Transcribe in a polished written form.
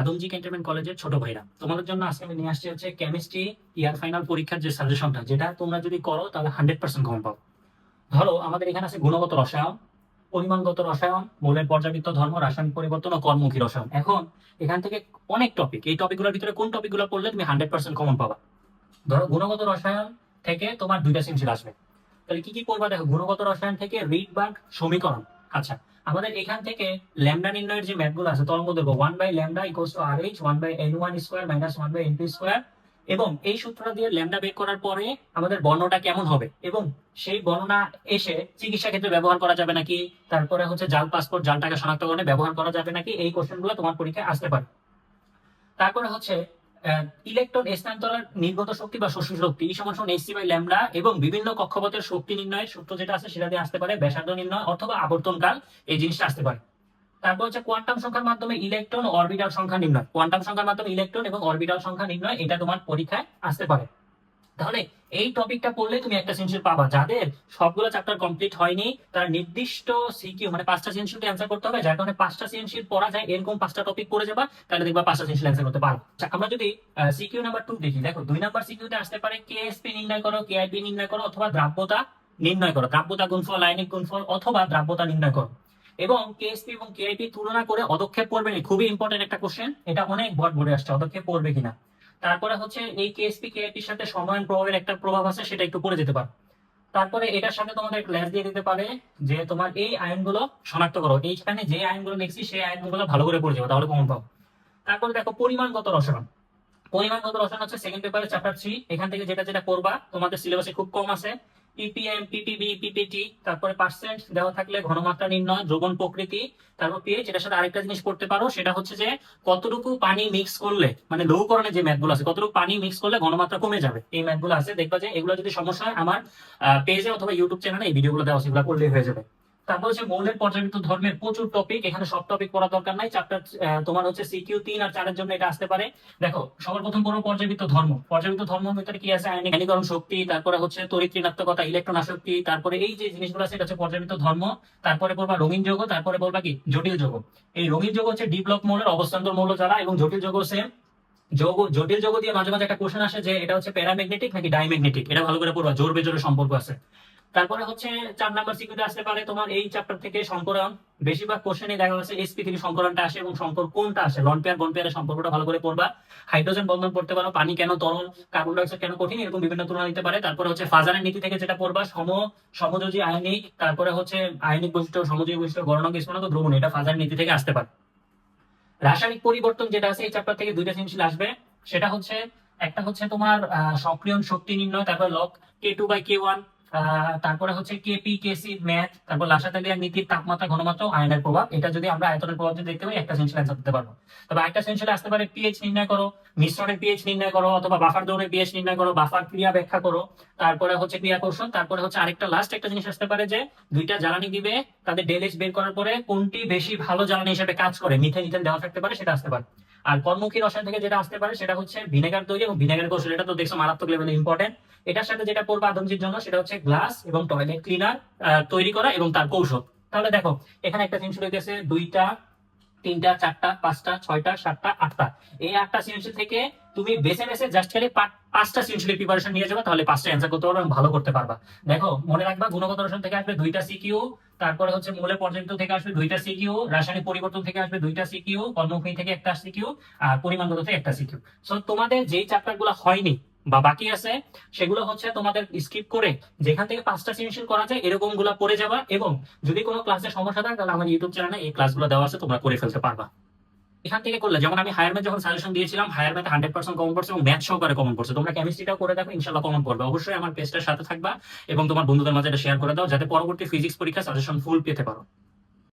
Adamjee cantonment কলেজের ছোট ভাইরা, তোমাদের জন্য আজকে আমি নিয়ে আসছি হচ্ছে কেমিস্ট্রি ইয়ার ফাইনাল পরীক্ষার যে সাজেশনটা, যেটা তোমরা যদি করো তাহলে 100% কমন পাও। ধরো আমাদের এখানে আছে গুণগত রসায়ন, পরিমাণগত রসায়ন, মৌলের পর্যাবৃত্ত ধর্ম, রাসায়নিক পরিবর্তন ও কর্মমুখী রসায়ন। এখন এখান থেকে অনেক টপিক, এই টপিকগুলোর ভিতরে কোন টপিকগুলো পড়লে তুমি 100% কমন পাবা? ধরো গুণগত রসায়ন থেকে তোমার দুইটা সৃজনশীল আসবে, তাহলে কি কি পড়বা? দেখো, গুণগত রসায়ন থেকে রিডবার্গ সমীকরণ। আচ্ছা, আমাদের এখান থেকে ল্যামডা নির্ণয়ের যে ম্যাথগুলো আছে, তরঙ্গ দৈর্ঘ্য 1/λ = RH 1/n1² - 1/n2², এবং এই সূত্রটা দিয়ে ল্যামডা বের করার পরে আমাদের বর্ণটা কেমন হবে, এবং সেই বর্ণনা এসে চিকিৎসা ক্ষেত্রে ব্যবহার করা যাবে নাকি, তারপরে হচ্ছে জাল পাসপোর্ট, জাল টাকা শনাক্তকরণে ব্যবহার করা যাবে নাকি, এই কোশ্চেনগুলো তোমার পরীক্ষায় আসতে পারে। তারপরে হচ্ছে ইলেকট্রন স্থানান্তরের নির্গত শক্তি বা শোষিত শক্তি Hc/λ, এবং বিভিন্ন কক্ষপথের শক্তি নির্ণয়ের সূত্র যেটা আছে সেটা দিয়ে আসতে পারে, ব্যাসার্ধ নির্ণয় অথবা আবর্তনকাল, এই জিনিসটা আসতে পারে। তারপর হচ্ছে কোয়ান্টাম সংখ্যার মাধ্যমে ইলেকট্রন ও অরবিটাল সংখ্যা নির্ণয়, কোয়ান্টাম সংখ্যার মাধ্যমে ইলেকট্রন এবং অরবিটাল সংখ্যা নির্ণয়, এটা তোমার পরীক্ষায় আসতে পারে। তাহলে এই টপিকটা পড়লে তুমি একটা সৃজনশীল পাবা। যাদের সবগুলো চ্যাপ্টার কমপ্লিট হয়নি, তার নির্দিষ্ট সিকিউ মানে 5টা সৃজনশীল অ্যান্সার করতে হবে, যার কারণে 5টা সৃজনশীল পড়া যায়, এরকম 5টা টপিক পড়ে যাবা, তাহলে দেখবা 5টা সৃজনশীল অ্যান্সার করতে পারো। আচ্ছা, আমরা যদি সিকিউ নাম্বার 2 দেখি, দেখো 2 নাম্বার সিকিউতে আসতে পারে কেএসপি নির্ণয় করো, কেআইপি নির্ণয় করো, অথবা দ্রাব্যতা নির্ণয় করো, দ্রাব্যতা গুণফল, আয়নিক গুণফল, অথবা দ্রাব্যতা নির্ণয় করো। এবং কেএসপি এবং কেআইপি তুলনা করে অদক্ষেপ পড়বে না, খুবই ইম্পর্টেন্ট একটা কোশ্চেন, এটা অনেক বোর্ডে আসছে, অদক্ষেপ পড়বে কিনা। তারপরে হচ্ছে এই কেএসপি কেআইপির সাথে সময়ের প্রভাবের একটা প্রভাব আছে, সেটা একটু পড়ে যেতে পারে। তারপরে এটার সাথে তোমাদের ক্লাস দিয়ে দিতে পারে যে তোমার এই আইনগুলো শনাক্ত করো, এইখানে যে আইনগুলো লিখছি সেই আইনগুলো ভালো করে পড়ে যাবে, তাহলে কমন পাবো। তারপরে দেখো পরিমাণগত রসায়ন। পরিমাণগত রসায়ন হচ্ছে সেকেন্ড পেপারে চ্যাপ্টার 3, এখান থেকে যেটা যেটা করবা তোমাদের সিলেবাসে খুব কম আছে, পিপিএম, পিপিবি, পিপিটি, তারপরে পার্সেন্ট দেওয়া থাকলে ঘনমাত্রা নির্ণয়, দ্রবণ প্রকৃতি, তারপর পিএইচ। এটার সাথে আরেকটা জিনিস পড়তে পারো, সেটা হচ্ছে যে কতটুকু পানি মিক্স করলে, মানে লৌহকরণের যে ম্যাথগুলো আছে, কতটুকু পানি মিক্স করলে ঘনমাত্রা কমে যাবে, এই ম্যাথগুলো আছে। দেখবা যে এগুলো যদি সমস্যা হয়, আমার পেজে অথবা ইউটিউব চ্যানেলে এই ভিডিওগুলো দেওয়া আছে, এগুলো করলেই হয়ে যাবে। তারপর হচ্ছে মৌলের পর্যাবৃত্ত ধর্মের প্রচুর টপিক, এখানে সব টপিক পড়া দরকার নাই, চ্যাপ্টার তোমার হচ্ছে সিকিউ 3 আর 4 এর জন্য এটা আসতে পারে। দেখো, সবার প্রথম পড়ো পর্যাবৃত্ত ধর্ম। পর্যাবৃত্ত ধর্মের ভিতরে কি আছে? আয়নীকরণ শক্তি, তারপরে হচ্ছে তড়িৎ ঋণাত্মকতা, ইলেকট্রন আসক্তি, তারপরে এই যে জিনিসগুলো আছে এটা হচ্ছে পর্যাবৃত্ত ধর্ম। তারপরে পড়বা রঙিন যৌগ, তারপরে বলবা কি জটিল যৌগ। এই রঙিন যৌগ হচ্ছে ডি ব্লক মৌলের অবস্থান্তর মৌল যারা, এবং জটিল যৌগ সেম। যৌগ, জটিল যৌগ দিয়ে মাঝে মাঝে একটা কোশ্চেন আসে যে এটা হচ্ছে প্যারাম্যাগনেটিক নাকি ডাইম্যাগনেটিক, এটা ভালো করে পড়বা, জোর বেজোরের সম্পর্ক আছে। তারপরে হচ্ছে 4 নাম্বার সিকিউতে আসতে পারে তোমার এই চ্যাপ্টার থেকে সংকরণ। বেশিরভাগ কোশ্চেনে দেখা যাচ্ছে এসপি থেকে সংকরণটা আসে, এবং সংকর কোনটা আসে, লন পেয়ার বন পেয়ারের সম্পর্কটা ভালো করে পড়বা। হাইড্রোজেন বন্ধন পড়তে পারো, পানি কেন তরল, কার্বন ডাইঅক্সাইড কেন কঠিন, এরকম বিভিন্ন তুলনা দিতে পারে। তারপরে হচ্ছে ফাজারের নীতি থেকে যেটা পড়বা, সমযোজী আয়নিক, তারপরে হচ্ছে আয়নিক বৈশিষ্ট্য, সমযোজী বৈশিষ্ট্য, গলনাঙ্ক, স্ফুটনাঙ্ক, দ্রবণ, এটা ফাজারের নীতি থেকে আসতে পারে। রাসায়নিক পরিবর্তন যেটা আছে এই চ্যাপ্টার থেকে দুইটা সৃজনশীল আসবে, সেটা হচ্ছে একটা হচ্ছে তোমার সক্রিয়ণ শক্তি নির্ণয়, তারপর লগ K2/K1, তারপরে হচ্ছে কেপি কেসি ম্যাথ, তারপর লাসাতেলিয়ার নীতির তাপমাত্রা, ঘনমাত্রা ও আয়নের প্রভাব। এটা যদি আমরা আয়তনের প্রভাব যদি দেখতে পাই, একটা সৃজনশীল অ্যান্সার দিতে পারবো। তবে একটা সৃজনশীল আসতে পারে পিএইচ নির্ণয় করো, মিশ্রণের পিএইচ নির্ণয় করো, অথবা বাফার দৌড়ের পিএইচ নির্ণয় করো, বাফার ক্রিয়া ব্যাখ্যা করো, তারপরে হচ্ছে ক্রিয়া কৌশল। তারপরে হচ্ছে আরেকটা লাস্ট একটা জিনিস আসতে পারে যে দুইটা জ্বালানি দিবে, তাদের ডেলএইচ বের করার পরে কোনটি বেশি ভালো জ্বালানি হিসেবে কাজ করে, মিথেন ইথেন দেওয়া থাকতে পারে, সেটা আসতে পারে। আর কর্মমুখী রসায়ন থেকে যেটা আসতে পারে সেটা হচ্ছে ভিনেগার তৈরি এবং ভিনেগার কৌশল, এটা তো দেখছো মারাত্মক লেভেলে ইম্পর্টেন্ট। এটার সাথে যেটা পড়বা আদমজির জন্য, সেটা হচ্ছে গ্লাস এবং টয়লেট ক্লিনার তৈরি করা এবং তার কৌশল। তাহলে দেখো, এখানে একটা জিনিস রয়েছে 2টা, 3টা, 4টা, 5টা, 6টা, 7টা, 8টা। এই 8টা সৃজনশীল থেকে তুমি বেছে বেছে জাস্ট খালি 5টা সৃজনশীলের প্রিপারেশন নিয়ে যাবে, তাহলে 5টা অ্যান্সার করতে পারবে এবং ভালো করতে পারবা। দেখো, মনে রাখবা গুণগত রসায়ন থেকে আসবে 2টা সিকিউ, তারপরে হচ্ছে মৌলের পর্যাবৃত্ত থেকে আসবে 2টা সিকিউ, রাসায়নিক পরিবর্তন থেকে আসবে 2টা সিকিউ, কর্মমুখী থেকে একটা সিকিউ, আর পরিমাণগত থেকে একটা সিকিউ। সো তোমাদের যেই চ্যাপ্টার গুলো হয়নি বা বাকি আছে, সেগুলো হচ্ছে তোমাদের স্কিপ করে যেখান থেকে 5টা সৃজনশীল করা যায় এরকম গুলা পড়ে যাবা, এবং যদি কোনো ক্লাসে সমস্যা থাকে তাহলে আমার ইউটিউব চ্যানেলে এই ক্লাসগুলো দেওয়া আছে, তোমরা করে ফেলতে পারবা। এখান থেকে করলে, যেমন আমি হায়ার ম্যাথ যখন সাজেশন দিয়েছিলাম, হায়ার ম্যাথে 100% কমন পড়ছে এবং ম্যাথ সহকারে কমন পড়ছে। তোমরা কেমিস্ট্রিটাও করে দেখো, ইনশাল্লাহ কমন পড়বে। অবশ্যই আমার পেজটার সাথে থাকবা এবং তোমার বন্ধুদের মাঝে এটা শেয়ার করে দাও, যাতে পরবর্তী ফিজিক্স পরীক্ষা সাজেশন ফুল পেতে পারো।